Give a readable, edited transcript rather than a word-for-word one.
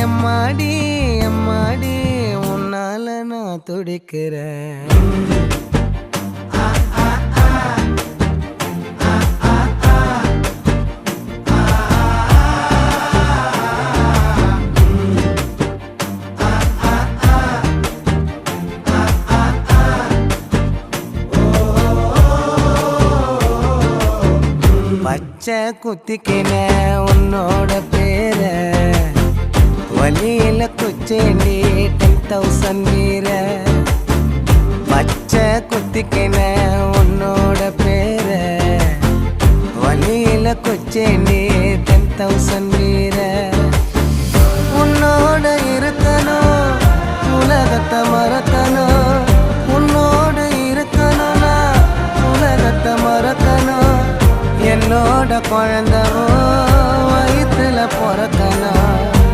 எம்மாடி எம்மாடி உன்னால நான் துடிக்கிறேன். பச்சை குத்திக்கின உன்னோட பேர வலியில குச்சேண்டி 10,000 வீர. பச்சை குத்திக்கின உன்னோட பேர வலியில குச்சேண்டி 10,000 வீர. உன்னோட இருக்கணும் உலகத்தை மறக்கணும், உன்னோட இருக்கணும்னா உலகத்தை மறக்கணும். என்னோட குழந்தவோ வயிற்றுல பிறக்கணும்.